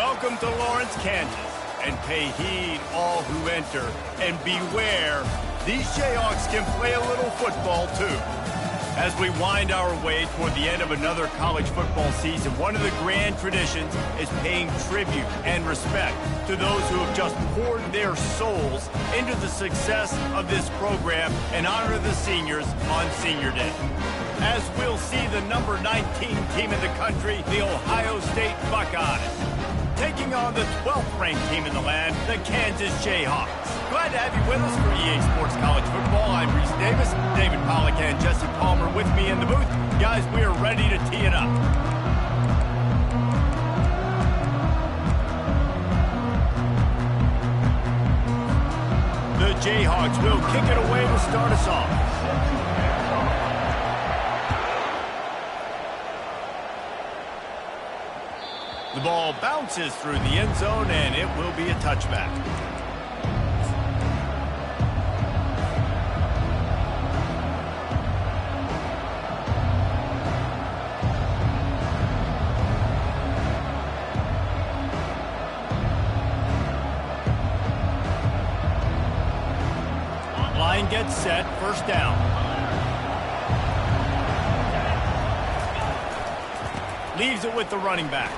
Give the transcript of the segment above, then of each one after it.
Welcome to Lawrence, Kansas, and pay heed all who enter, and beware, these Jayhawks can play a little football too. As we wind our way toward the end of another college football season, one of the grand traditions is paying tribute and respect to those who have just poured their souls into the success of this program and honor the seniors on Senior Day. As we'll see the number 19 team in the country, the Ohio State Buckeyes, taking on the 12th ranked team in the land, the Kansas Jayhawks. Glad to have you with us for EA Sports College Football. I'm Reese Davis, David Pollack and Jesse Palmer with me in the booth. Guys, we are ready to tee it up. The Jayhawks will kick it away to start us off. The ball bounces through the end zone, and it will be a touchback. Line gets set, first down. Leaves it with the running back.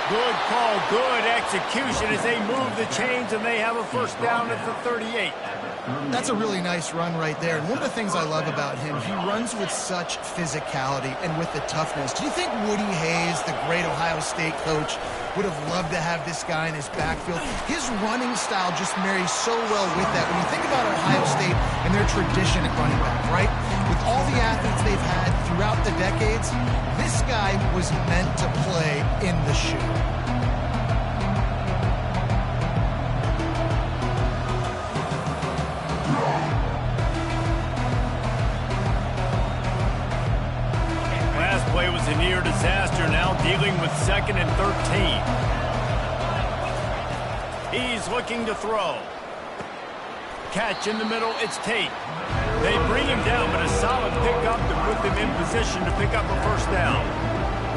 Good call, good execution as they move the chains, and they have a first down at the 38. That's a really nice run right there. And one of the things I love about him, he runs with such physicality and with the toughness. Do you think Woody Hayes, the great Ohio State coach, would have loved to have this guy in his backfield? His running style just marries so well with that. When you think about Ohio State and their tradition at running back, right? With all the athletes they've had throughout the decades, this guy was meant to play in the shoe. Last play was a near disaster, now dealing with 2nd and 13. He's looking to throw. Catch in the middle, it's Tate. They bring him down, but a solid pickup to put them in position to pick up a first down.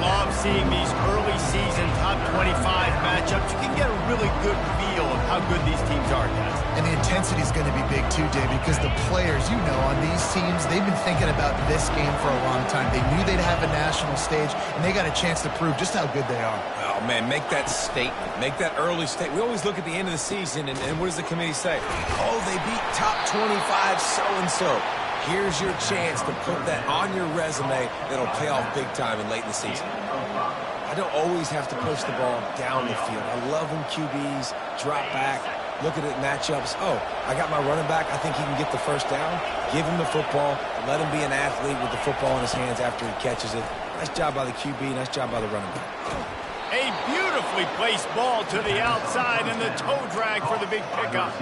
Love seeing these early season top 25 matchups. You can get a really good feel of how good these teams are, guys. And the intensity is going to be big too, David, because the players, you know, on these teams, they've been thinking about this game for a long time. They knew they'd have a national stage, and they got a chance to prove just how good they are. Oh, man, make that statement. Make that early statement. We always look at the end of the season, and what does the committee say? Oh, they beat top 25 so-and-so. Here's your chance to put that on your resume that'll pay off big time and late in the season. I don't always have to push the ball down the field. I love when QBs drop back, look at it matchups. Oh, I got my running back. I think he can get the first down. Give him the football. Let him be an athlete with the football in his hands after he catches it. Nice job by the QB. Nice job by the running back. A beautifully placed ball to the outside and the toe drag for the big pickup.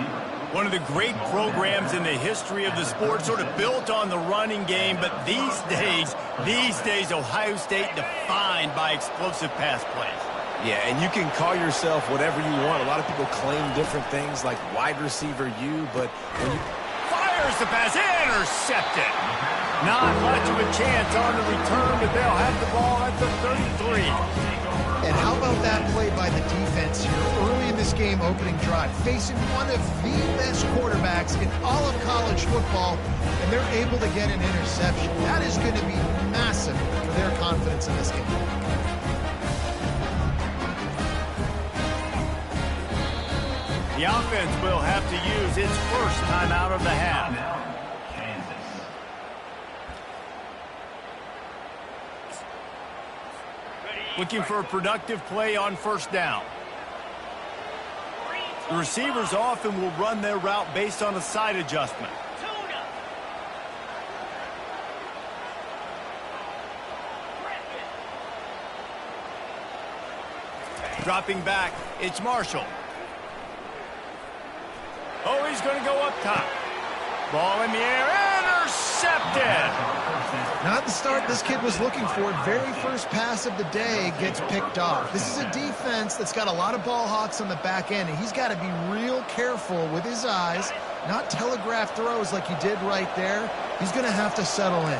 One of the great programs in the history of the sport, sort of built on the running game, but these days, Ohio State defined by explosive pass plays. Yeah, and you can call yourself whatever you want. A lot of people claim different things like wide receiver U, but when you... Fires the pass, intercepted. Not much of a chance on the return, but they'll have the ball at the 33. And how about that play by the defense here early in this game opening drive, facing one of the best quarterbacks in all of college football, and they're able to get an interception. That is going to be massive for their confidence in this game. The offense will have to use its first time out of the half. Looking for a productive play on first down. The receivers often will run their route based on a side adjustment. Dropping back, it's Marshall. Oh, he's going to go up top. Ball in the air, intercepted. Not the start this kid was looking for. Very first pass of the day gets picked off. This is a defense that's got a lot of ball hawks on the back end, and he's got to be real careful with his eyes, not telegraph throws like he did right there. He's going to have to settle in.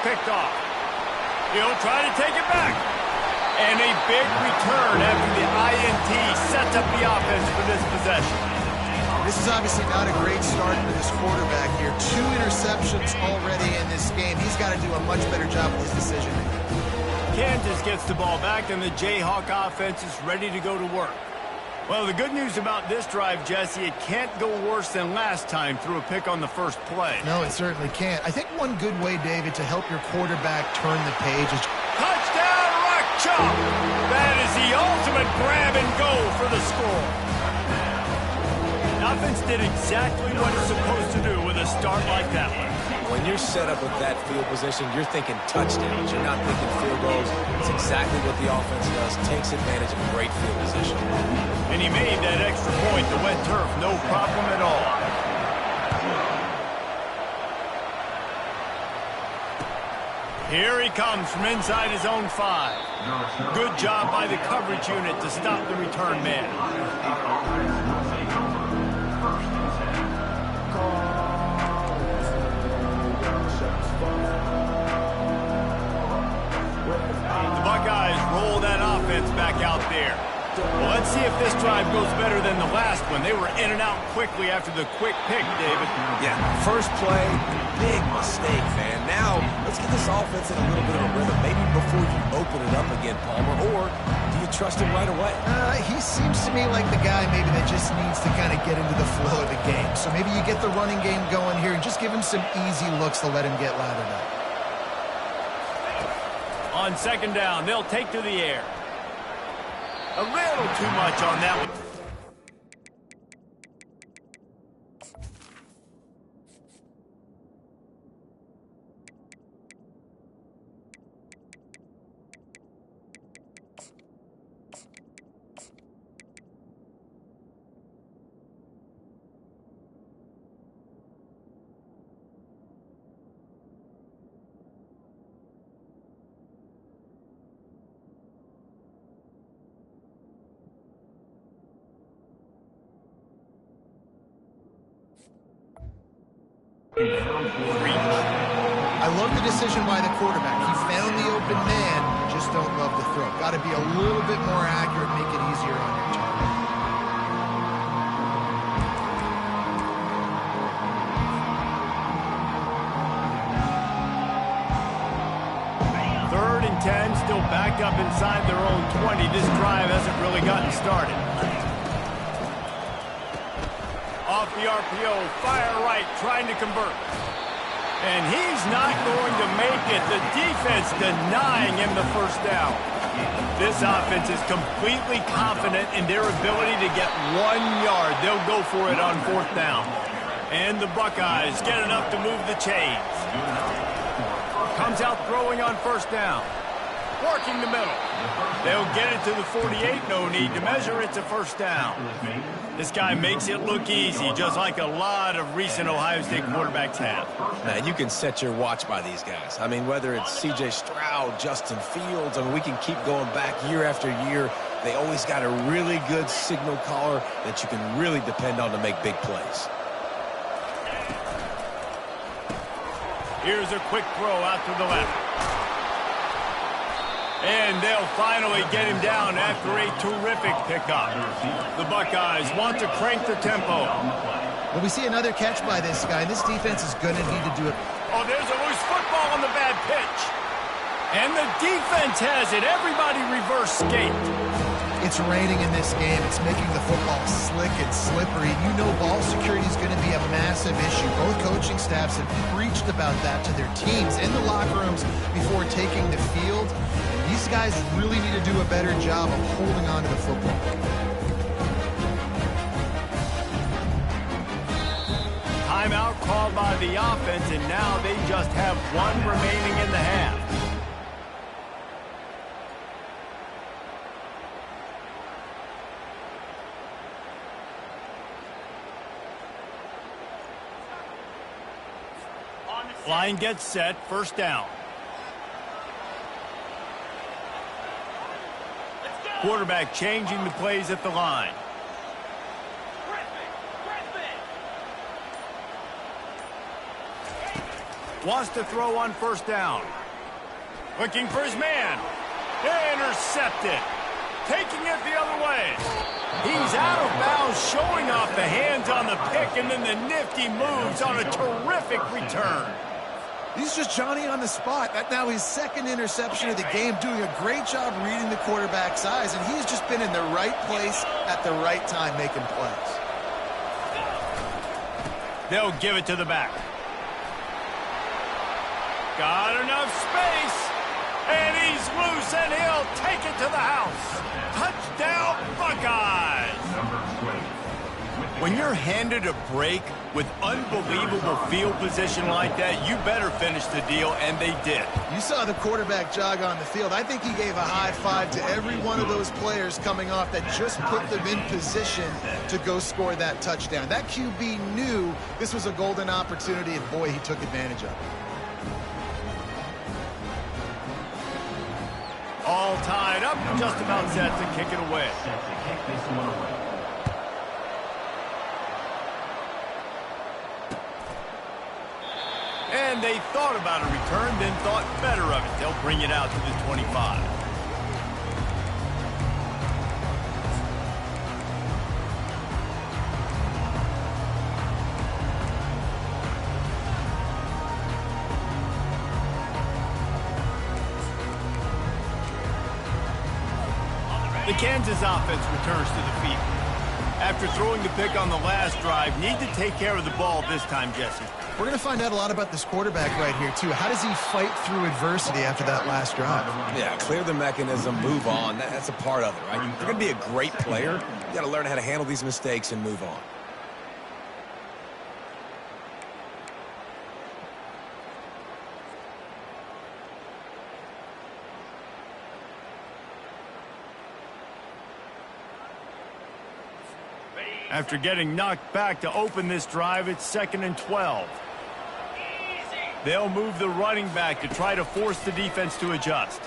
picked off. He'll try to take it back. And a big return after the INT sets up the offense for this possession. This is obviously not a great start for this quarterback here. 2 interceptions already in this game. He's got to do a much better job with his decision-making. Kansas gets the ball back, and the Jayhawk offense is ready to go to work. Well, the good news about this drive, Jesse, it can't go worse than last time through a pick on the first play. No, it certainly can't. I think one good way, David, to help your quarterback turn the page is... Touchdown, Rock Chalk! That is the ultimate grab and go for the score. The offense did exactly what it's supposed to do with a start like that one. When you're set up with that field position, you're thinking touchdowns. You're not thinking field goals. It's exactly what the offense does. Takes advantage of a great field position. And he made that extra point, the wet turf, no problem at all. Here he comes from inside his own 5. Good job by the coverage unit to stop the return man. Buckeyes roll that offense back out there. Well, let's see if this drive goes better than the last one. They were in and out quickly after the quick pick, David. Yeah, first play, big mistake, man. Now, let's get this offense in a little bit of a rhythm. Maybe before you open it up again, Palmer, or do you trust him right away? He seems to me like the guy maybe that just needs to kind of get into the flow of the game. So maybe you get the running game going here and just give him some easy looks to let him get lathered up. On second down, they'll take to the air. A little too much on that one. I love the decision by the quarterback. He found the open man, just don't love the throw. Got to be a little bit more accurate, make it easier on your target. Third and 10, still backed up inside their own 20. This drive hasn't really gotten started. Off the RPO, fire right, trying to convert. And he's not going to make it. The defense denying him the first down. This offense is completely confident in their ability to get 1 yard. They'll go for it on fourth down. And the Buckeyes get enough to move the chains. Comes out throwing on first down. Working the middle. They'll get it to the 48. No need to measure. It's a first down. This guy makes it look easy, just like a lot of recent Ohio State quarterbacks have. Man, you can set your watch by these guys. I mean, whether it's C.J. Stroud, Justin Fields, I mean, we can keep going back year after year. They always got a really good signal caller that you can really depend on to make big plays. Here's a quick throw out to the left. And they'll finally get him down after a terrific pickup. The Buckeyes want to crank the tempo. Well, we see another catch by this guy. This defense is going to need to do it. Oh, there's a loose football on the bad pitch. And the defense has it. Everybody reverse skate. It's raining in this game. It's making the football slick and slippery. You know ball security is going to be a massive issue. Both coaching staffs have preached about that to their teams in the locker rooms before taking the field. And these guys really need to do a better job of holding on to the football. Timeout called by the offense, and now they just have one remaining in the half. Line gets set, first down. Quarterback changing the plays at the line. Wants to throw on first down. Looking for his man. Intercepted. Taking it the other way. He's out of bounds, showing off the hands on the pick, and then the nifty moves on a terrific return. He's just Johnny on the spot. That's now his second interception of the game, doing a great job reading the quarterback's eyes, and he's just been in the right place at the right time making plays. They'll give it to the back. Got enough space, and he's loose, and he'll take it to the house. Touchdown, Buckeyes! When you're handed a break with unbelievable field position like that, you better finish the deal, and they did. You saw the quarterback jog on the field. I think he gave a high five to every one of those players coming off that just put them in position to go score that touchdown. That QB knew this was a golden opportunity, and boy, he took advantage of it. All tied up, just about set to kick it away. And they thought about a return, then thought better of it. They'll bring it out to the 25. The Kansas offense returns to the field. After throwing the pick on the last drive, need to take care of the ball this time, Jesse. We're going to find out a lot about this quarterback right here, too. How does he fight through adversity after that last drive? Yeah, clear the mechanism, move on. That's a part of it, right? If you're going to be a great player, you got to learn how to handle these mistakes and move on. After getting knocked back to open this drive, it's 2nd and 12. They'll move the running back to try to force the defense to adjust.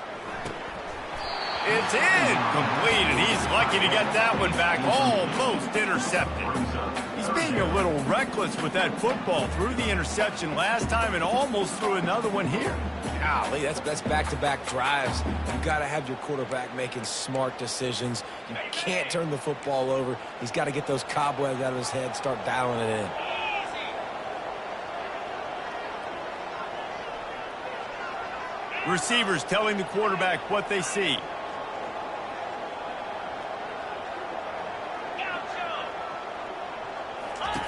It's incomplete, and he's lucky to get that one back, almost intercepted. He's being a little reckless with that football. Threw the interception last time and almost threw another one here. Golly, that's back-to-back drives. You've got to have your quarterback making smart decisions. You can't turn the football over. He's got to get those cobwebs out of his head, start dialing it in. Receivers telling the quarterback what they see.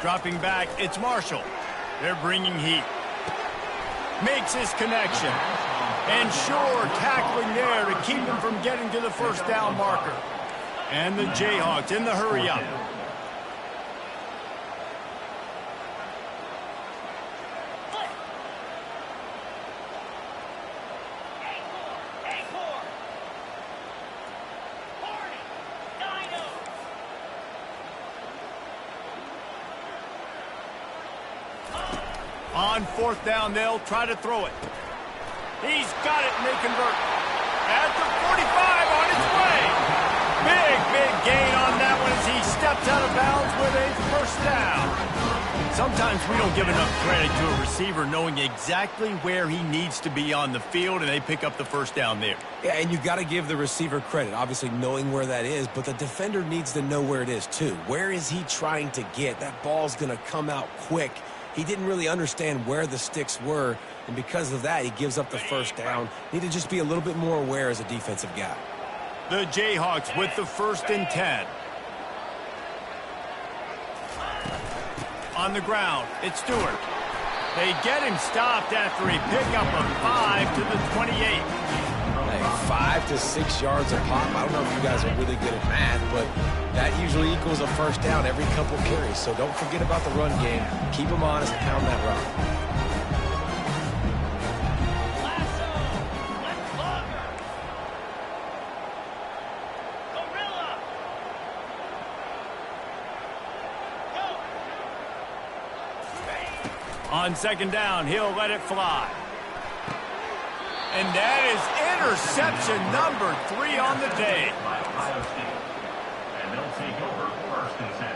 Dropping back, it's Marshall. They're bringing heat. Makes his connection. And sure, tackling there to keep him from getting to the first down marker. And the Jayhawks in the hurry-up. On 4th down, they'll try to throw it. He's got it, and they convert. At the 45 on its way. Big gain on that one as he steps out of bounds with a first down. Sometimes we don't give enough credit to a receiver knowing exactly where he needs to be on the field, and they pick up the first down there. Yeah, and you got to give the receiver credit, obviously knowing where that is, but the defender needs to know where it is too. Where is he trying to get? That ball's going to come out quick. He didn't really understand where the sticks were, and because of that, he gives up the first down. Need to just be a little bit more aware as a defensive guy. The Jayhawks with the 1st and 10. On the ground, it's Stewart. They get him stopped after a pickup of 5 to the 28. Hey, 5 to 6 yards a pop. I don't know if you guys are really good at math, but that usually equals a first down every couple carries. So don't forget about the run game. Keep them honest and pound that rock. On 2nd down, he'll let it fly. And that is interception number 3 on the day. And they'll take over 1st and 10.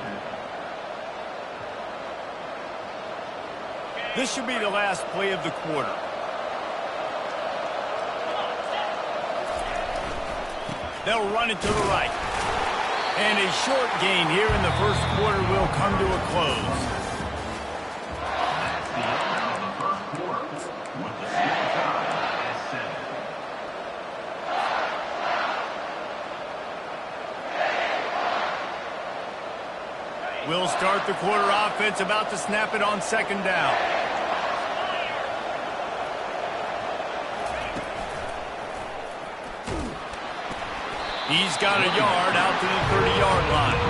This should be the last play of the quarter. They'll run it to the right. And a short gain here in the first quarter will come to a close. That's the end of the first quarter with the score tied at 7. We'll start the quarter offense, about to snap it on second down. He's got a yard out to the 30-yard line.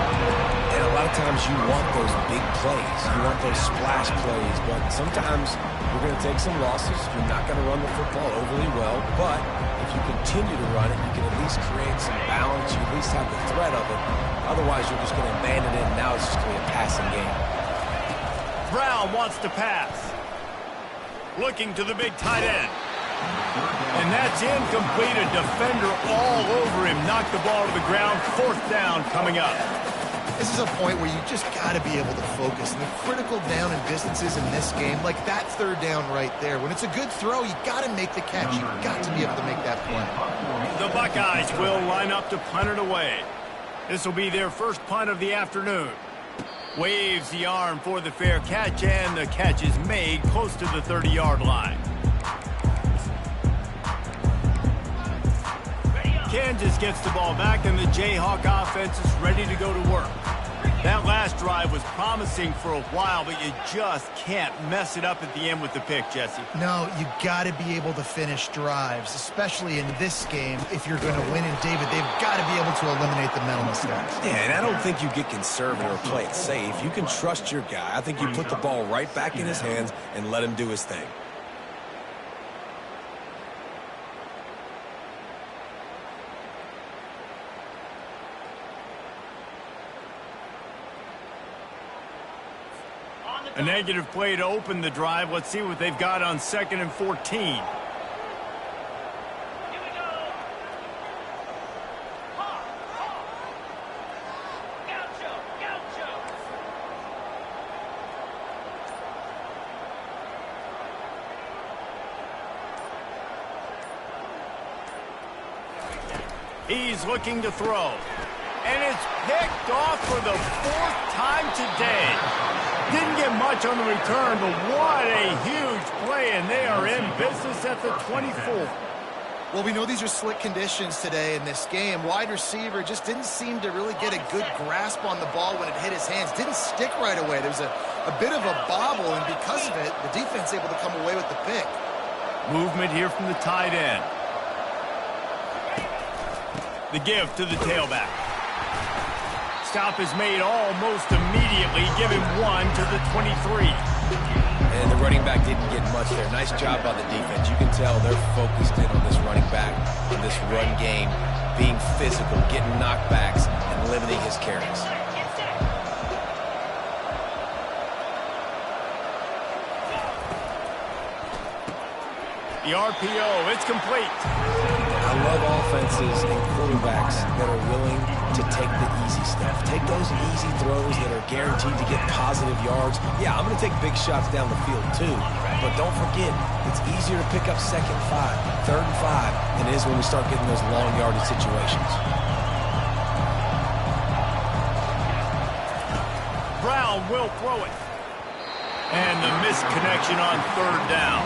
And a lot of times you want those big plays. You want those splash plays. But sometimes you're going to take some losses. You're not going to run the football overly well. But if you continue to run it, you can at least create some balance. You at least have the threat of it. Otherwise, you're just going to abandon it, and now it's just going to be a passing game. Brown wants to pass. Looking to the big tight end. And that's incomplete. A defender all over him. Knocked the ball to the ground. Fourth down coming up. This is a point where you just got to be able to focus. And the critical down and distances in this game, like that third down right there. When it's a good throw, you got to make the catch. You got to be able to make that play. The Buckeyes will line up to punt it away. This will be their first punt of the afternoon. Waves the arm for the fair catch, and the catch is made close to the 30-yard line. Kansas gets the ball back, and the Jayhawk offense is ready to go to work. That last drive was promising for a while, but you just can't mess it up at the end with the pick, Jesse. No, you got to be able to finish drives, especially in this game. If you're going to win, and David, they've got to be able to eliminate the mental mistakes. Yeah, and I don't think you get conservative or play it safe. You can trust your guy. I think you put the ball right back in his hands and let him do his thing. A negative play to open the drive. Let's see what they've got on 2nd and 14. He's looking to throw. And it's picked off for the 4th time today. Didn't get much on the return, but what a huge play, and they are in business at the 24. Well, we know these are slick conditions today in this game. Wide receiver just didn't seem to really get a good grasp on the ball when it hit his hands. Didn't stick right away. There was a bit of a bobble, and because of it, the defense able to come away with the pick. Movement here from the tight end. The give to the tailback. Stop is made almost immediately. Give him 1 to the 23. And the running back didn't get much there. Nice job by the defense. You can tell they're focused in on this running back, on this run game, being physical, getting knockbacks, and limiting his carries. The RPO, it's complete. I love offenses and quarterbacks that are willing to take the easy stuff. Take those easy throws that are guaranteed to get positive yards. Yeah, I'm going to take big shots down the field too. But don't forget, it's easier to pick up 2nd and 5, 3rd and 5 than it is when we start getting those long yardage situations. Brown will throw it. And the missed connection on 3rd down.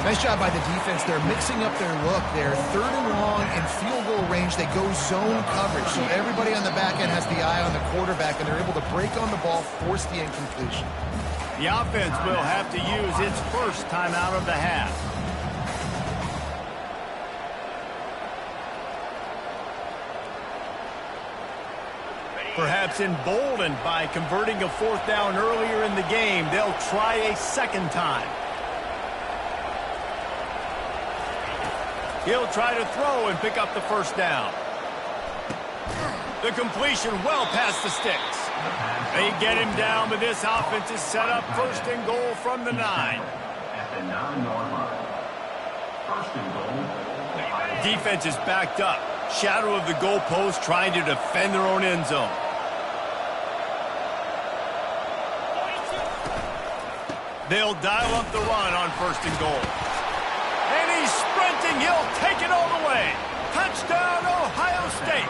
Nice job by the defense. They're mixing up their look there. 3rd and long in field goal range. They go zone coverage. So everybody on the back end has the eye on the quarterback, and they're able to break on the ball, force the incompletion. The offense will have to use its first timeout of the half. Perhaps emboldened by converting a 4th down earlier in the game, they'll try a 2nd time. He'll try to throw and pick up the 1st down. The completion well past the sticks. They get him down, but this offense is set up 1st and goal from the 9. At the 9-yard line. 1st and goal. Defense is backed up. Shadow of the goalpost, trying to defend their own end zone. They'll dial up the run on 1st and goal. And he's sprinting. He'll take it all the way. Touchdown, Ohio State.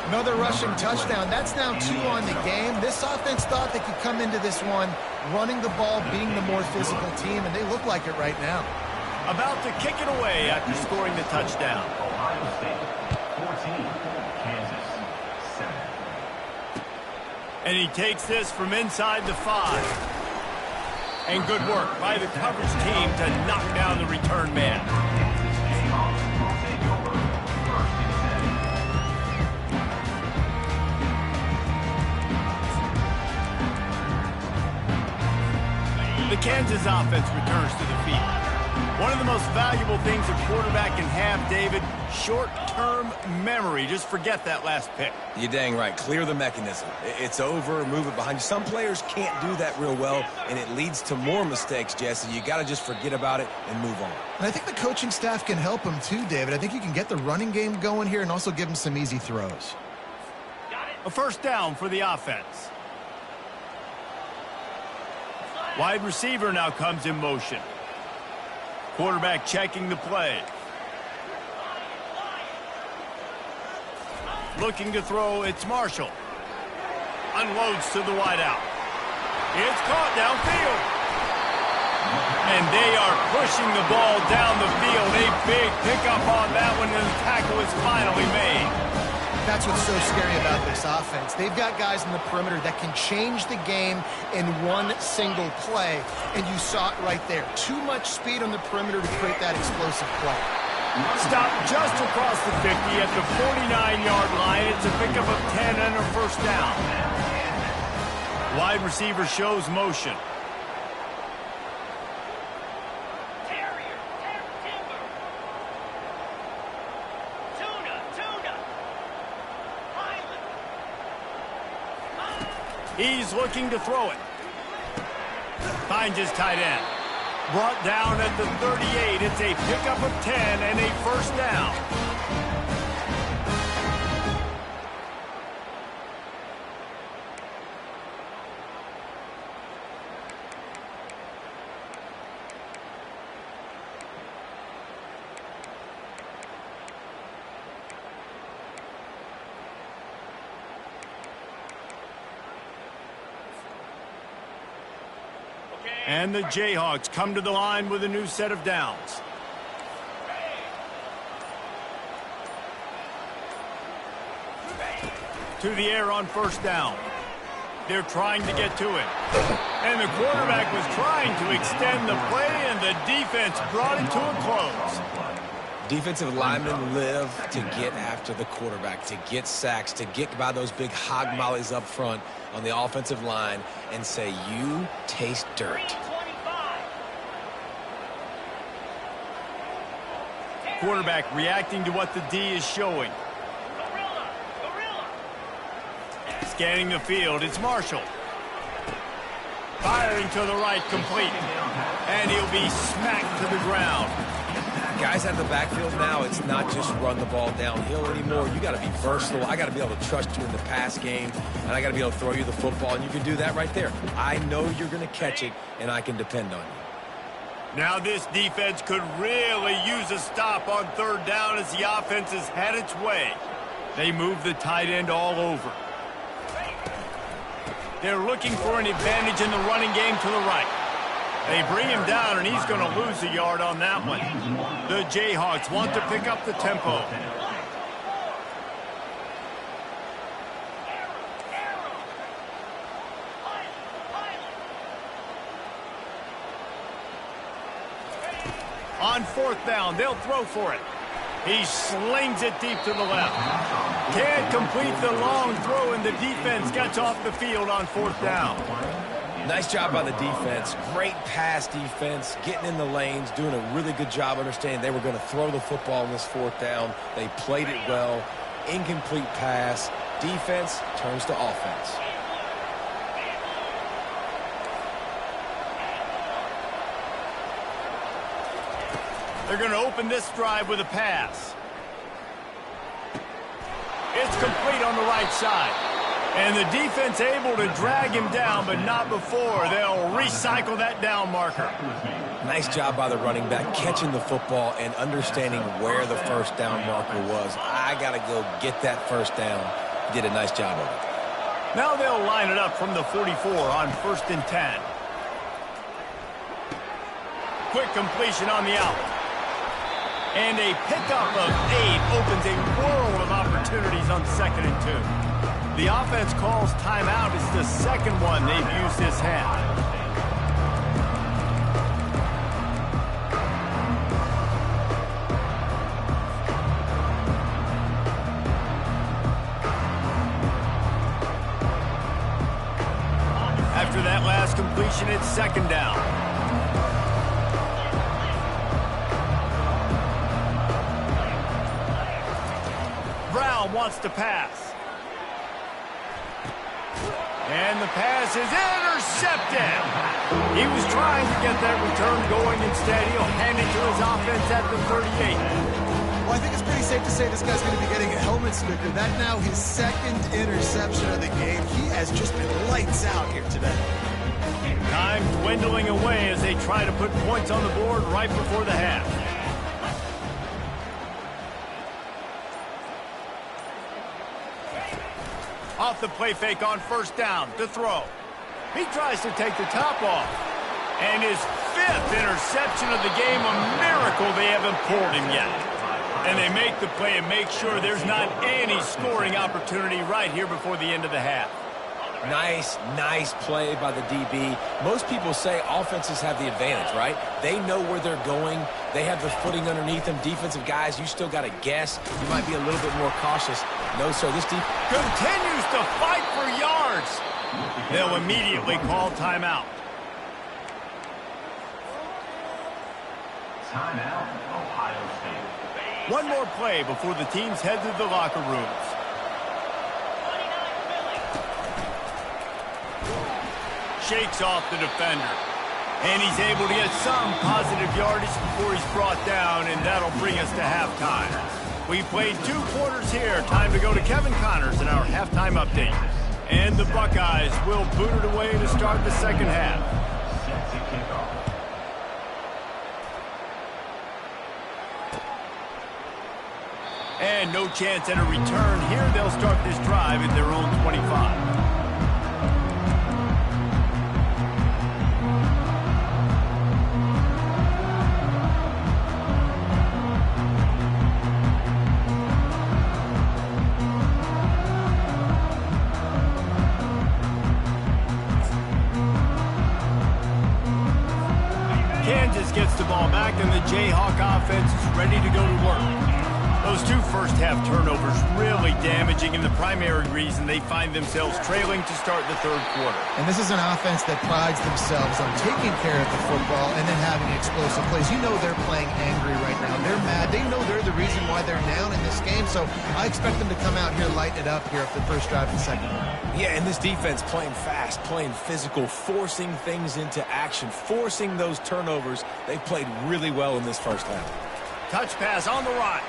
Another rushing touchdown. That's now 2 on the game. This offense thought they could come into this one running the ball, being the more physical team, and they look like it right now. About to kick it away after scoring the touchdown. Ohio State 14, Kansas 7. And he takes this from inside the 5. And good work by the coverage team to knock down the return man. The Kansas offense returns to the field. One of the most valuable things a quarterback can have, David, short-term memory. Just forget that last pick. You're dang right. Clear the mechanism. It's over, move it behind you. Some players can't do that real well, and it leads to more mistakes, Jesse. You got to just forget about it and move on. And I think the coaching staff can help him too, David. I think you can get the running game going here and also give him some easy throws. A 1st down for the offense. Wide receiver now comes in motion. Quarterback checking the play. Looking to throw, it's Marshall. Unloads to the wideout. It's caught downfield. And they are pushing the ball down the field. A big pickup on that one, and the tackle is finally made. That's what's so scary about this offense. They've got guys in the perimeter that can change the game in one single play, and you saw it right there. Too much speed on the perimeter to create that explosive play. Stop just across the 50 at the 49-yard line. It's a pickup of 10 and a 1st down. Wide receiver shows motion. He's looking to throw it. Finds his tight end. Brought down at the 38. It's a pickup of 10 and a 1st down. And the Jayhawks come to the line with a new set of downs. To the air on 1st down. They're trying to get to it. And the quarterback was trying to extend the play, and the defense brought it to a close. Defensive linemen live to get after the quarterback, to get sacks, to get by those big hog mollies up front on the offensive line and say, you taste dirt. Quarterback reacting to what the D is showing. Scanning the field, it's Marshall. Firing to the right, complete. And he'll be smacked to the ground. Guys out of the backfield now, it's not just run the ball downhill anymore. You got to be versatile. I got to be able to trust you in the pass game, and I got to be able to throw you the football, and you can do that right there. I know you're going to catch it, and I can depend on you. Now this defense could really use a stop on 3rd down as the offense has had its way. They move the tight end all over. They're looking for an advantage in the running game to the right. They bring him down, and he's going to lose a yard on that one. The Jayhawks want to pick up the tempo. On 4th down, they'll throw for it. He slings it deep to the left. Can't complete the long throw, and the defense gets off the field on 4th down. Nice job by the defense. Great pass defense, getting in the lanes, doing a really good job understanding they were going to throw the football on this 4th down. They played it well. Incomplete pass. Defense turns to offense. They're going to open this drive with a pass. It's complete on the right side. And the defense able to drag him down, but not before. They'll recycle that down marker. Nice job by the running back, catching the football and understanding where the first down marker was. I got to go get that first down. He did a nice job of it. Now they'll line it up from the 44 on 1st and 10. Quick completion on the out. And a pickup of 8 opens a world of opportunities on 2nd and 2. The offense calls timeout. It's the second one they've used this half. After that last completion, it's 2nd down. Brown wants to pass. And the pass is intercepted. He was trying to get that return going. Instead, he'll hand it to his offense at the 38. Well, I think it's pretty safe to say this guy's going to be getting a helmet sticker. That's now his 2nd interception of the game. He has just been lights out here today. Time dwindling away as they try to put points on the board right before the half. Off the play fake on 1st down to throw. He tries to take the top off. And his 5th interception of the game, a miracle they haven't pulled him yet. And they make the play and make sure there's not any scoring opportunity right here before the end of the half. Nice play by the DB. Most people say offenses have the advantage, right? They know where they're going. They have the footing underneath them. Defensive guys, you still got to guess. You might be a little bit more cautious. No, sir, this defense continues to fight for yards. They'll immediately call timeout. Timeout, Ohio State. One more play before the teams head to the locker rooms. Shakes off the defender. And he's able to get some positive yardage before he's brought down, and that'll bring us to halftime. We played 2 quarters here. Time to go to Kevin Connors in our halftime update. And the Buckeyes will boot it away to start the second half. And no chance at a return here. They'll start this drive at their own 25. Kansas gets the ball back, and the Jayhawk offense is ready to go to work. Those 2 first-half turnovers really damaging, and the primary reason they find themselves trailing to start the 3rd quarter. And this is an offense that prides themselves on taking care of the football and then having explosive plays. You know they're playing angry right now. They're mad. They know they're the reason why they're down in this game, so I expect them to come out here, lighten it up here for the first drive of the second half. Yeah, and this defense playing fast, playing physical, forcing things into action, forcing those turnovers. They played really well in this first half. Touch pass on the right.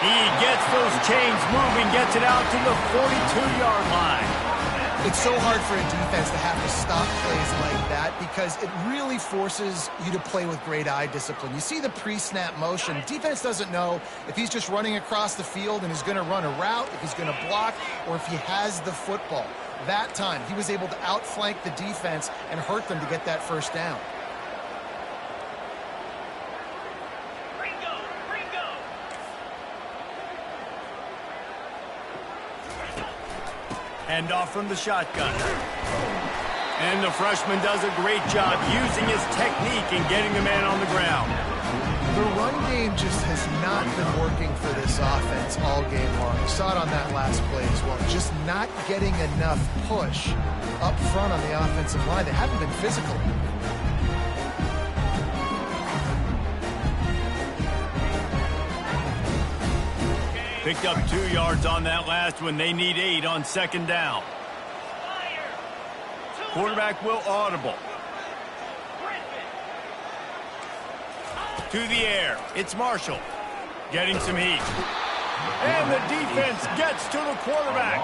He gets those chains moving, gets it out to the 42-yard line. It's so hard for a defense to have to stop plays like that because it really forces you to play with great eye discipline. You see the pre-snap motion. Defense doesn't know if he's just running across the field and is going to run a route, if he's going to block, or if he has the football. That time, he was able to outflank the defense and hurt them to get that first down. Hand off from the shotgun. And the freshman does a great job using his technique and getting the man on the ground. The run game just has not been working for this offense all game long. You saw it on that last play as well. Just not getting enough push up front on the offensive line. They haven't been physical. Picked up 2 yards on that last one. They need 8 on second down. Quarterback will audible. To the air. It's Marshall. Getting some heat. And the defense gets to the quarterback.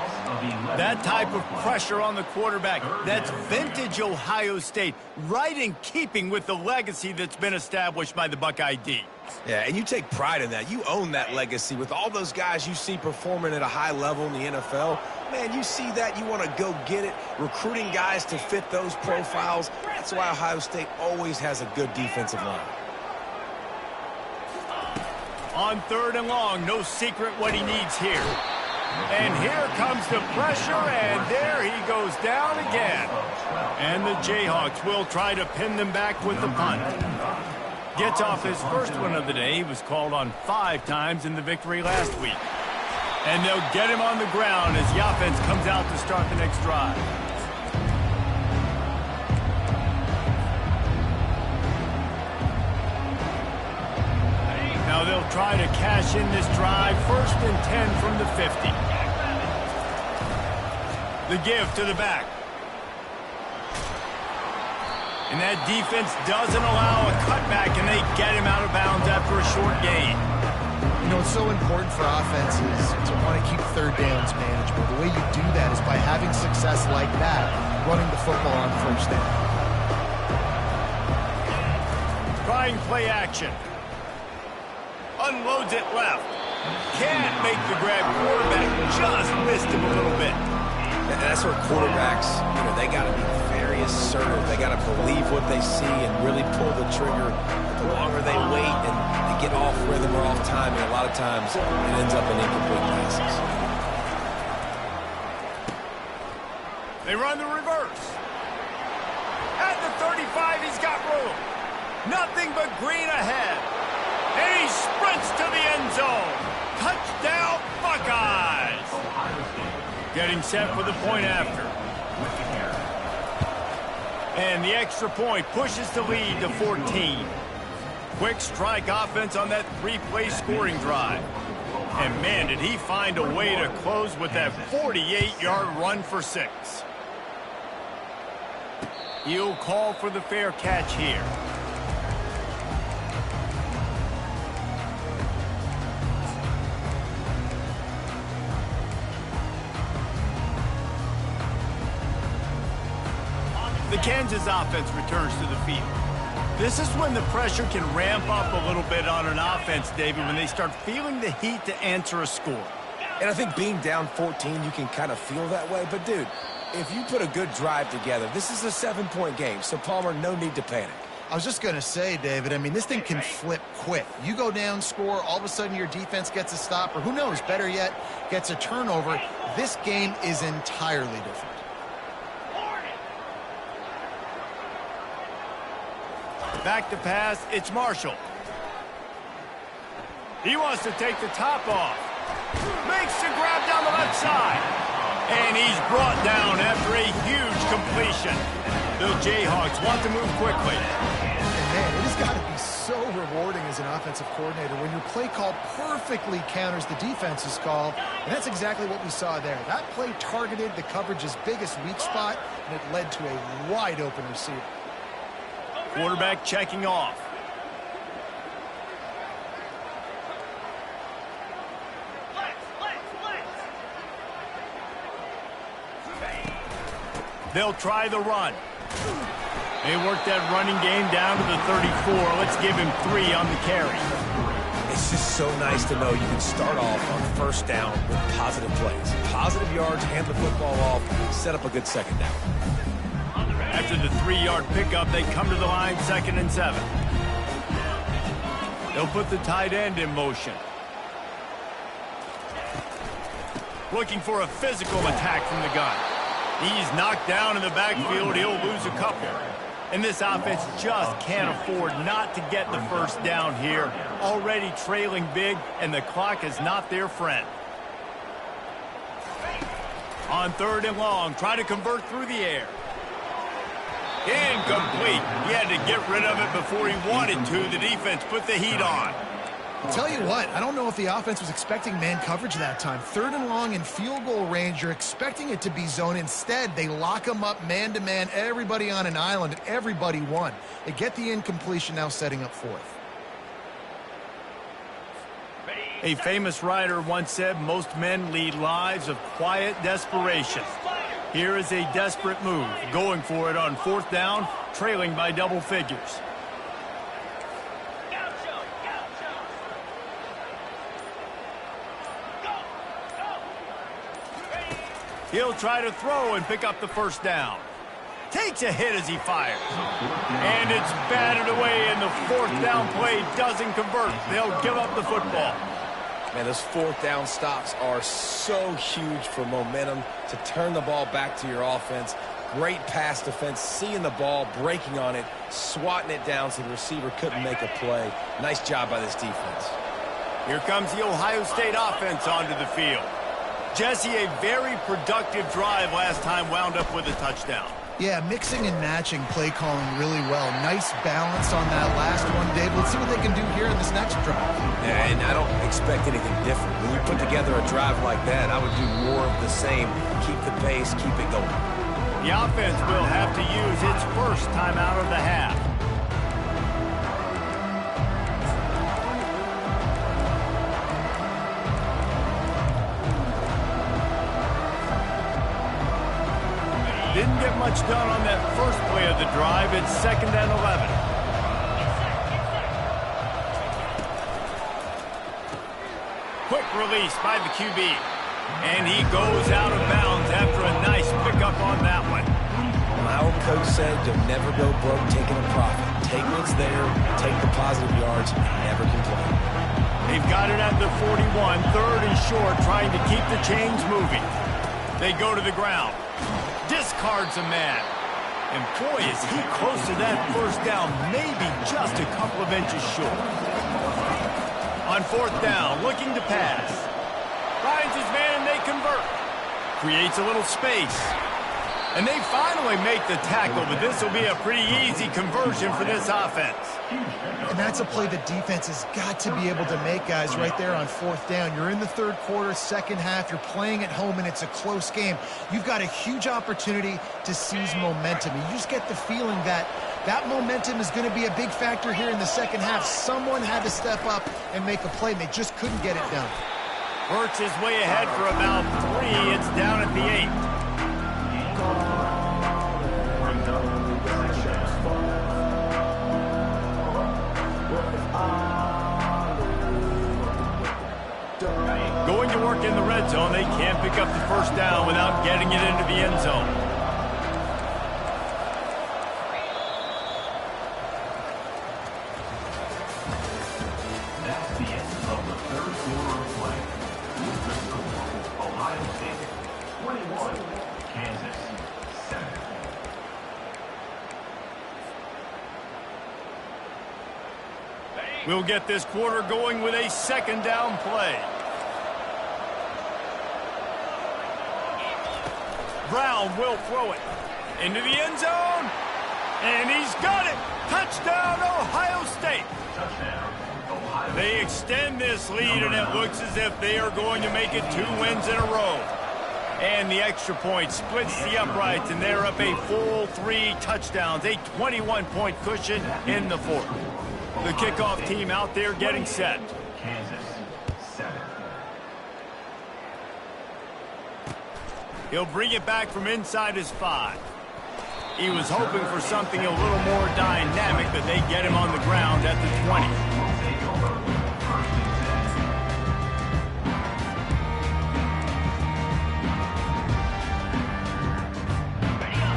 That type of pressure on the quarterback, that's vintage Ohio State, right in keeping with the legacy that's been established by the Buckeye D. Yeah, and you take pride in that. You own that legacy with all those guys you see performing at a high level in the NFL. Man, you see that, you want to go get it. Recruiting guys to fit those profiles. That's why Ohio State always has a good defensive line. On 3rd and long, no secret what he needs here. And here comes the pressure, and there he goes down again. And the Jayhawks will try to pin them back with the punt. Gets off his first one of the day. He was called on 5 times in the victory last week. And they'll get him on the ground as the offense comes out to start the next drive. Now they'll try to cash in this drive. 1st and 10 from the 50. The give to the back. And that defense doesn't allow a cutback, and they get him out of bounds after a short gain. You know, it's so important for offenses to want to keep 3rd downs manageable. The way you do that is by having success like that, running the football on 1st down. Trying play action. Unloads it left. Can't make the grab. Quarterback just missed him a little bit. And that's where quarterbacks, they got to be very assertive. They got to believe what they see and really pull the trigger. The longer they wait and they get off rhythm or off timing, a lot of times it ends up in incomplete passes. They run the reverse. At the 35, he's got room. Nothing but green ahead. And he sprints to the end zone. Touchdown, Buckeyes. Getting set for the point after. And the extra point pushes the lead to 14. Quick strike offense on that 3-play scoring drive. And man, did he find a way to close with that 48-yard run for 6. He'll call for the fair catch here. The Kansas offense returns to the field. This is when the pressure can ramp up a little bit on an offense, David, when they start feeling the heat to answer a score. And I think being down 14, you can kind of feel that way. But, dude, if you put a good drive together, this is a 7-point game. So, Palmer, no need to panic. I was just going to say, David, I mean, this thing can flip quick. You go down, score, all of a sudden your defense gets a stop, or who knows, better yet, gets a turnover. This game is entirely different. Back to pass, it's Marshall. He wants to take the top off. Makes the grab down the left side. And he's brought down after a huge completion. The Jayhawks want to move quickly. And man, it has got to be so rewarding as an offensive coordinator when your play call perfectly counters the defense's call. And that's exactly what we saw there. That play targeted the coverage's biggest weak spot, and it led to a wide-open receiver. Quarterback checking off. They'll try the run. They work that running game down to the 34. Let's give him 3 on the carry. It's just so nice to know you can start off on 1st down with positive plays. Positive yards, hand the football off, set up a good 2nd down. After the 3-yard pickup, they come to the line 2nd and 7. They'll put the tight end in motion. Looking for a physical attack from the gun. He's knocked down in the backfield. He'll lose a couple. And this offense just can't afford not to get the 1st down here. Already trailing big, and the clock is not their friend. On 3rd and long, try to convert through the air. Incomplete. He had to get rid of it before he wanted to. The defense put the heat on. I'll tell you what, I don't know if the offense was expecting man coverage that time. 3rd and long in field goal range, you're expecting it to be zone. Instead, they lock them up man-to-man, everybody on an island, and everybody won. They get the incompletion, now setting up 4th. A famous writer once said most men lead lives of quiet desperation. Here is a desperate move, going for it on 4th down, trailing by double figures. He'll try to throw and pick up the 1st down. Takes a hit as he fires. And it's batted away, and the 4th down play doesn't convert. They'll give up the football. Man, those 4th down stops are so huge for momentum to turn the ball back to your offense. Great pass defense, seeing the ball, breaking on it, swatting it down so the receiver couldn't make a play. Nice job by this defense. Here comes the Ohio State offense onto the field. Jesse, a very productive drive last time wound up with a touchdown. Yeah, mixing and matching play calling really well. Nice balance on that last one, Dave. Let's see what they can do here in this next drive. Yeah, and I don't expect anything different. When you put together a drive like that, I would do more of the same. Keep the pace, keep it going. The offense will have to use its first timeout of the half. Didn't get much done on that first play of the drive. It's 2nd and 11. Quick release by the QB. And he goes out of bounds after a nice pickup on that one. My old coach said you'll never go broke taking a profit. Take what's there, take the positive yards, never complain. They've got it at the 41, 3rd and short, trying to keep the chains moving. They go to the ground. Discards a man. And boy, is he close to that 1st down, maybe just a couple of inches short. On 4th down, looking to pass. Finds his man and they convert. Creates a little space. And they finally make the tackle, but this will be a pretty easy conversion for this offense. And that's a play the defense has got to be able to make, guys, right there on 4th down. You're in the 3rd quarter, 2nd half. You're playing at home, and it's a close game. You've got a huge opportunity to seize momentum. You just get the feeling that that momentum is going to be a big factor here in the 2nd half. Someone had to step up and make a play, and they just couldn't get it done. Hurts his way ahead for about 3. It's down at the 8. Going to work in the red zone, they can't pick up the 1st down without getting it into the end zone. That's the end of the 3rd quarter of play. With the score, Ohio State 21, Kansas 7. We'll get this quarter going with a 2nd down play. Brown will throw it into the end zone, and he's got it. Touchdown, Ohio State. Touchdown, Ohio State. They extend this lead, and it looks as if they are going to make it 2 wins in a row. And the extra point splits the uprights, and they're up a full 3 touchdowns, a 21-point cushion in the 4th. The kickoff team out there getting set. Kansas 7. He'll bring it back from inside his 5. He was hoping for something a little more dynamic, but they get him on the ground at the 20.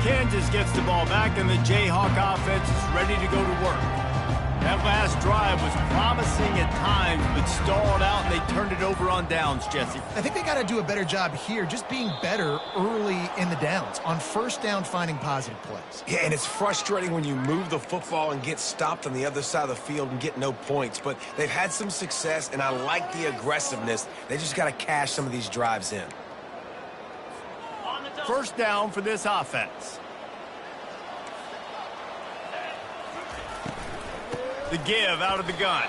Kansas gets the ball back, and the Jayhawk offense is ready to go to work. That last drive was promising at times, but stalled out, and they turned it over on downs, Jesse. I think they got to do a better job here, just being better early in the downs. On 1st down, finding positive plays. Yeah, and it's frustrating when you move the football and get stopped on the other side of the field and get no points. But they've had some success, and I like the aggressiveness. They just got to cash some of these drives in. 1st down for this offense. The give out of the gun.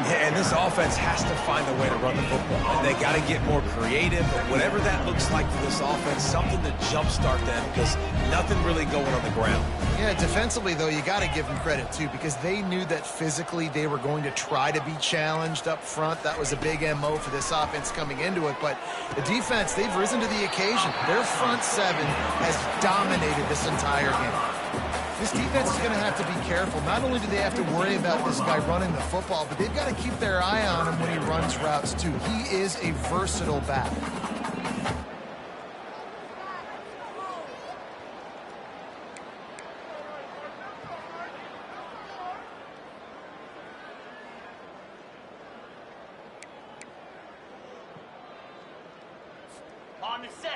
Yeah, and this offense has to find a way to run the football. And they got to get more creative. Whatever that looks like for this offense, something to jumpstart them because nothing really going on the ground. Yeah, defensively, though, you got to give them credit, too, because they knew that physically they were going to try to be challenged up front. That was a big MO for this offense coming into it. But the defense, they've risen to the occasion. Their front seven has dominated this entire game. This defense is going to have to be careful. Not only do they have to worry about this guy running the football, but they've got to keep their eye on him when he runs routes, too. He is a versatile back.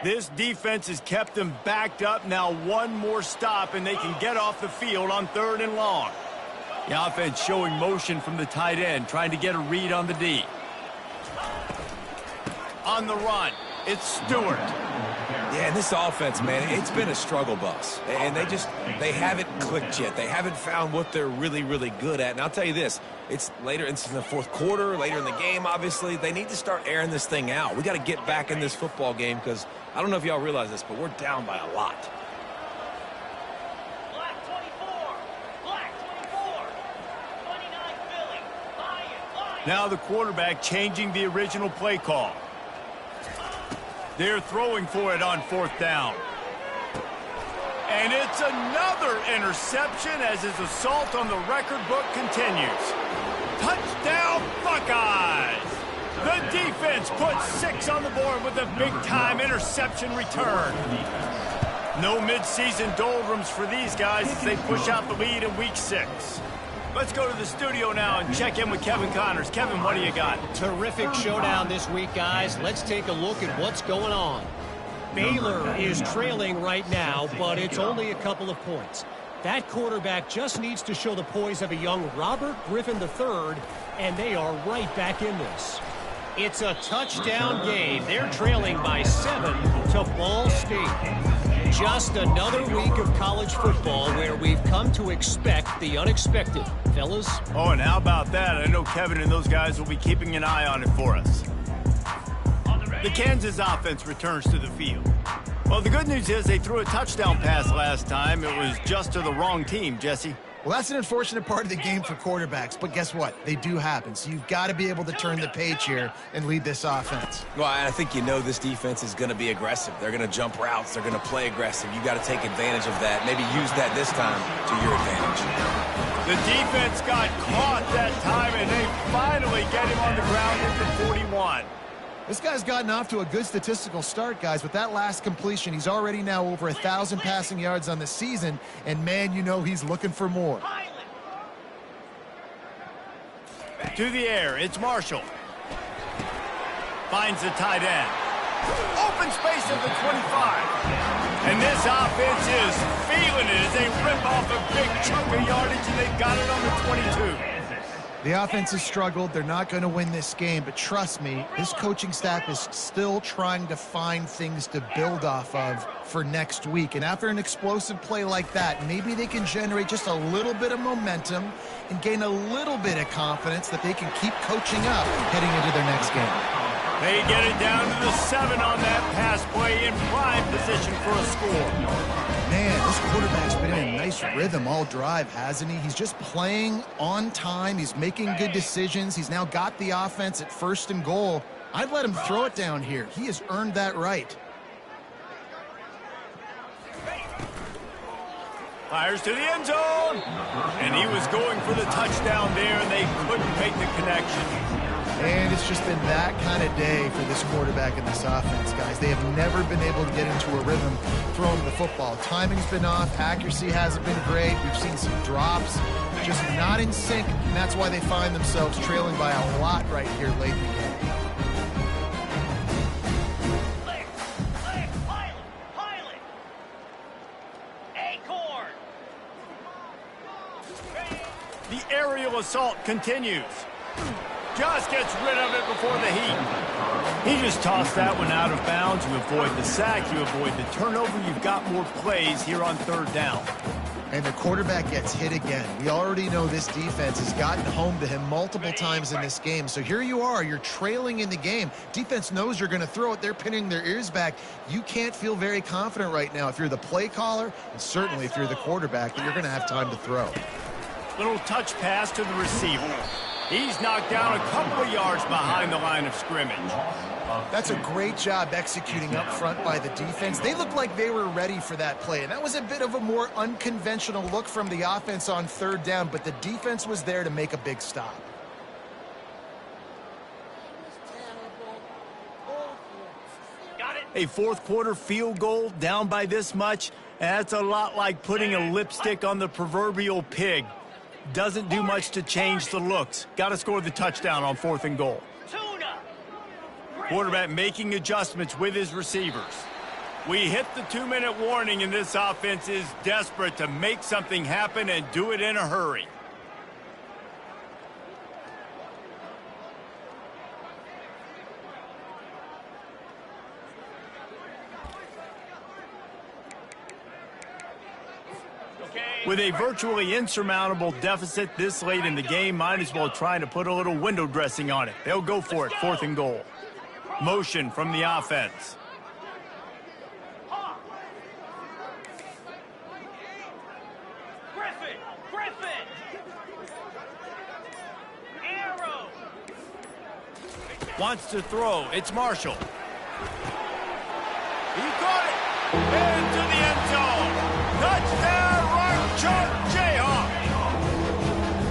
This defense has them backed up. Now one more stop, and they can get off the field on 3rd and long. The offense showing motion from the tight end, trying to get a read on the D. On the run, it's Stewart. Yeah, and this offense, man, it's been a struggle bus. And they haven't clicked yet. They haven't found what they're really, really good at. And I'll tell you this, it's in the fourth quarter, later in the game, obviously. They need to start airing this thing out. We got to get back in this football game because I don't know if y'all realize this, but we're down by a lot. Black 24, Black 24, 29 Philly, Lion. Now the quarterback changing the original play call. They're throwing for it on 4th down. And it's another interception as his assault on the record book continues. Touchdown, Buckeyes! The defense puts 6 on the board with a big-time interception return. No midseason doldrums for these guys as they push out the lead in Week 6. Let's go to the studio now and check in with Kevin Connors. Kevin, what do you got? Terrific showdown this week, guys. Let's take a look at what's going on. Baylor is trailing right now, but it's only a couple of points. That quarterback just needs to show the poise of a young Robert Griffin III, and they are right back in this. It's a touchdown game. They're trailing by 7 to Ball State. Just another week of college football where we've come to expect the unexpected. Fellas? Oh, and how about that? I know Kevin and those guys will be keeping an eye on it for us. The Kansas offense returns to the field. Well, the good news is they threw a touchdown pass last time. It was just to the wrong team, Jesse. Well, that's an unfortunate part of the game for quarterbacks, but guess what? They do happen. So you've got to be able to turn the page here and lead this offense. Well, I think you know this defense is going to be aggressive. They're going to jump routes. They're going to play aggressive. You got to take advantage of that. Maybe use that this time to your advantage. The defense got caught that time, and they finally get him on the ground at the 41. This guy's gotten off to a good statistical start, guys. With that last completion, he's already now over 1,000 passing yards on the season, and man, you know he's looking for more. To the air, it's Marshall. Finds the tight end. Open space at the 25. And this offense is feeling it as they rip off a big chunk of yardage, and they've got it on the 22. The offense has struggled. They're not going to win this game, but trust me, this coaching staff is still trying to find things to build off of for next week. And after an explosive play like that, maybe they can generate just a little bit of momentum and gain a little bit of confidence that they can keep coaching up heading into their next game. They get it down to the 7 on that pass play in prime position for a score. Man, this quarterback's been in a nice rhythm all drive, hasn't he? He's just playing on time. He's making good decisions. He's now got the offense at 1st and goal. I'd let him throw it down here. He has earned that right. Fires to the end zone. And he was going for the touchdown there, and they couldn't make the connection. And it's just been that kind of day for this quarterback and this offense, guys. They have never been able to get into a rhythm throwing the football. Timing's been off. Accuracy hasn't been great. We've seen some drops, just not in sync, and that's why they find themselves trailing by a lot right here late in the game. Acorn. The aerial assault continues. Just gets rid of it before the heat. He just tossed that one out of bounds. You avoid the sack, you avoid the turnover. You've got more plays here on 3rd down. And the quarterback gets hit again. We already know this defense has gotten home to him multiple times in this game. So here you are, you're trailing in the game. Defense knows you're going to throw it. They're pinning their ears back. You can't feel very confident right now if you're the play caller, and certainly if you're the quarterback, that you're going to have time to throw. Little touch pass to the receiver. He's knocked down a couple of yards behind the line of scrimmage. That's a great job executing up front by the defense. They looked like they were ready for that play, and that was a bit of a more unconventional look from the offense on third down, but the defense was there to make a big stop. A fourth quarter field goal down by this much, that's a lot like putting a lipstick on the proverbial pig. Doesn't do much to change the looks. Got to score the touchdown on 4th and goal. Quarterback making adjustments with his receivers. We hit the 2-minute warning, and this offense is desperate to make something happen and do it in a hurry. With a virtually insurmountable deficit this late in the game, might as well try to put a little window dressing on it. They'll go for it, 4th and goal. Motion from the offense. Griffin! Arrow! Wants to throw. It's Marshall. He caught it. Into the end zone. Touchdown, Rock Chalk Jayhawk.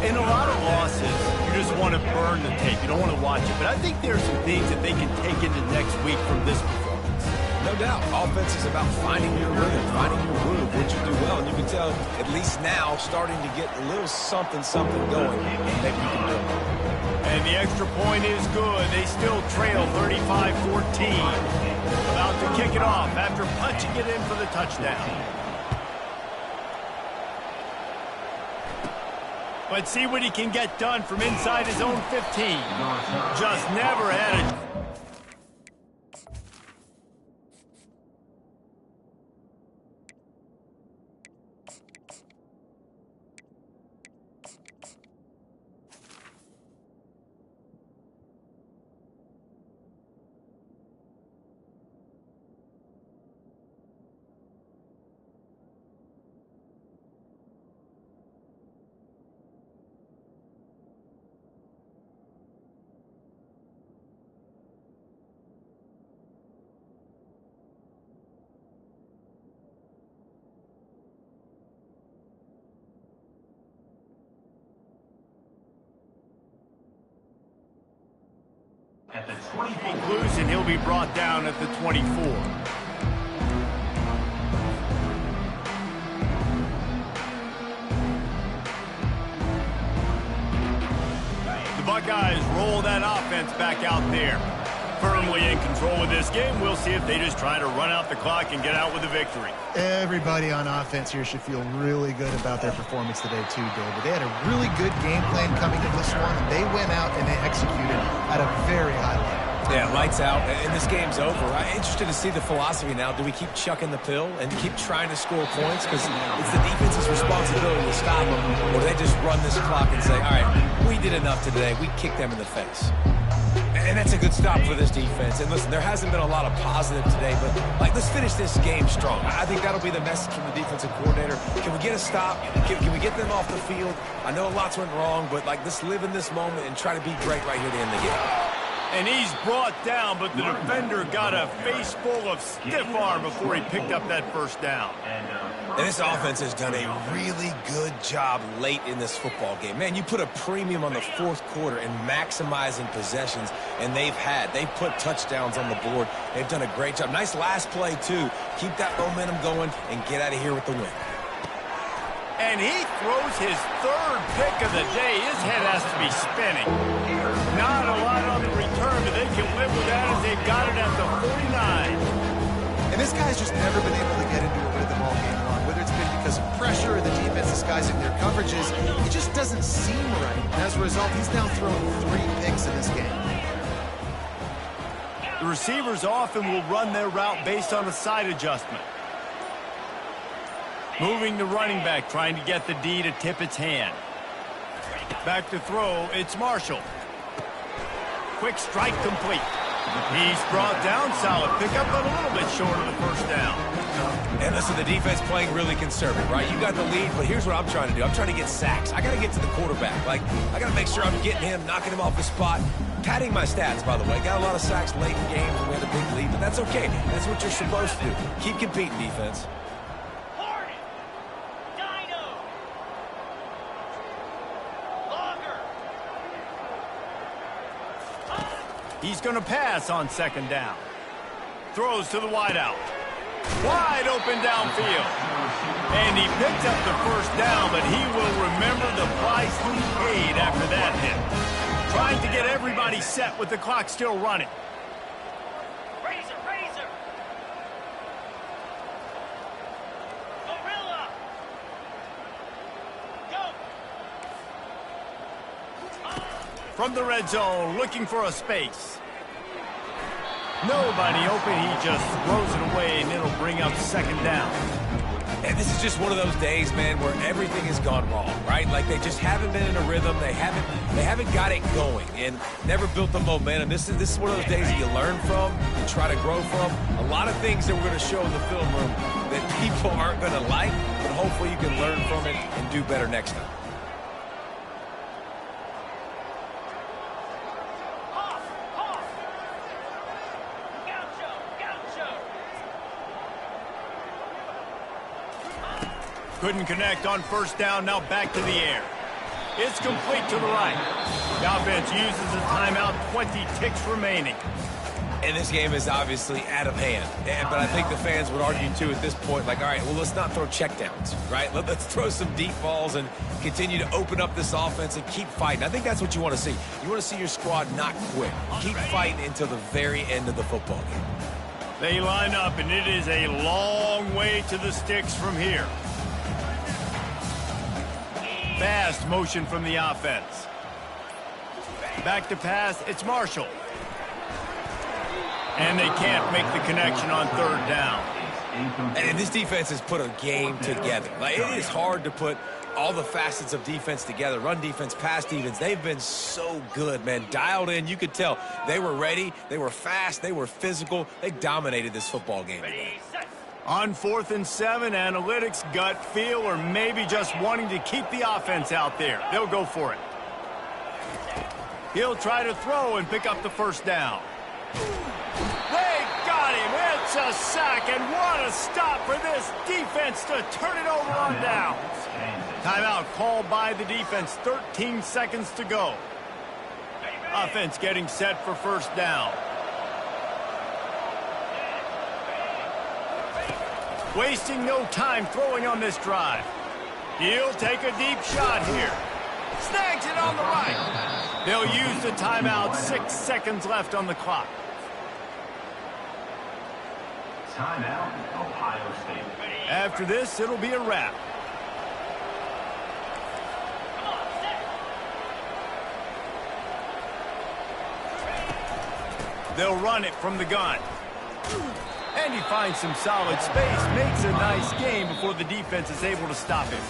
In a lot of losses, you just want to burn the tape. You don't want to watch it. But I think there's some things that they can take into next week from this performance. No doubt. Offense is about finding your rhythm, finding your groove, what you do well. And you can tell, at least now, starting to get a little something going. Maybe you can do it. And the extra point is good. They still trail 35-14. About to kick it off after punching it in for the touchdown. Let's see what he can get done from inside his own 15. Just never had it. At the 24. Conclusion, he'll be brought down at the 24. The Buckeyes roll that offense back out there. Firmly in control of this game. We'll see if they just try to run out the clock and get out with a victory. Everybody on offense here should feel really good about their performance today too, David. They had a really good game plan coming to this one, and they went out and they executed at a very high level. Yeah, lights out, and this game's over. I'm interested to see the philosophy now. Do we keep chucking the pill and keep trying to score points? Because it's the defense's responsibility to stop them. Or do they just run this clock and say, all right, we did enough today. We kicked them in the face. And that's a good stop for this defense. And listen, there hasn't been a lot of positive today, but let's finish this game strong. I think that'll be the message from the defensive coordinator. Can we get a stop? Can we get them off the field? I know lots went wrong, but let's live in this moment and try to be great right here at the end of the game. And he's brought down, but the defender got a face full of stiff arm before he picked up that first down. And this offense has done a really good job late in this football game. Man, you put a premium on the fourth quarter and maximizing possessions, and they've put touchdowns on the board. They've done a great job. Nice last play, too. Keep that momentum going and get out of here with the win. And he throws his third pick of the day. His head has to be spinning. Not a lot on the return, but they can live with that as they've got it at the 49. And this guy's just never been able to get into a rhythm all game long, whether it's been because of pressure or the defense disguising their coverages. It just doesn't seem right. And as a result, he's now thrown 3 picks in this game. The receivers often will run their route based on a side adjustment. Moving the running back, trying to get the D to tip its hand. Back to throw, it's Marshall. Quick strike complete. He's brought down, solid pickup, but a little bit short of the first down. And listen, the defense playing really conservative, right? You got the lead, but here's what I'm trying to do. I'm trying to get sacks. I got to get to the quarterback. Like, I got to make sure I'm getting him, knocking him off the spot. Padding my stats, by the way. Got a lot of sacks late in games when we had a big lead, but that's okay. That's what you're supposed to do. Keep competing, defense. Hornet. Dino. Logger. He's going to pass on second down. Throws to the wideout. Wide open downfield. And he picked up the first down, but he will remember the price he paid after that hit. Trying to get everybody set with the clock still running. Razor. Gorilla. Go. From the red zone, looking for a space. Nobody open, he just throws it away, and it'll bring up second down. And this is just one of those days, man, where everything has gone wrong, right? Like they just haven't been in a rhythm. They haven't got it going and never built the momentum. This is one of those days that you learn from, you try to grow from. A lot of things that we're going to show in the film room that people aren't going to like, but hopefully you can learn from it and do better next time. Couldn't connect on first down, now back to the air. It's complete to the right. The offense uses a timeout, 20 ticks remaining. And this game is obviously out of hand. But I think the fans would argue, too, at this point, like, all right, well, let's not throw checkdowns, right? Let's throw some deep balls and continue to open up this offense and keep fighting. I think that's what you want to see. You want to see your squad not quit. Keep fighting until the very end of the football game. They line up, and it is a long way to the sticks from here. Fast motion from the offense. Back to pass, it's Marshall. And they can't make the connection on third down. And this defense has put a game together. Like, it is hard to put all the facets of defense together. Run defense, pass defense. They've been so good, man. Dialed in. You could tell they were ready. They were fast. They were physical. They dominated this football game today. On 4th and 7, analytics, gut feel, or maybe just wanting to keep the offense out there. They'll go for it. He'll try to throw and pick up the first down. They got him. It's a sack, and what a stop for this defense to turn it over on down. Timeout called by the defense. 13 seconds to go. Offense getting set for first down. Wasting no time throwing on this drive. He'll take a deep shot here. Snags it on the right. They'll use the timeout. 6 seconds left on the clock. Timeout, Ohio State. After this, it'll be a wrap. They'll run it from the gun. And he finds some solid space, makes a nice game before the defense is able to stop him.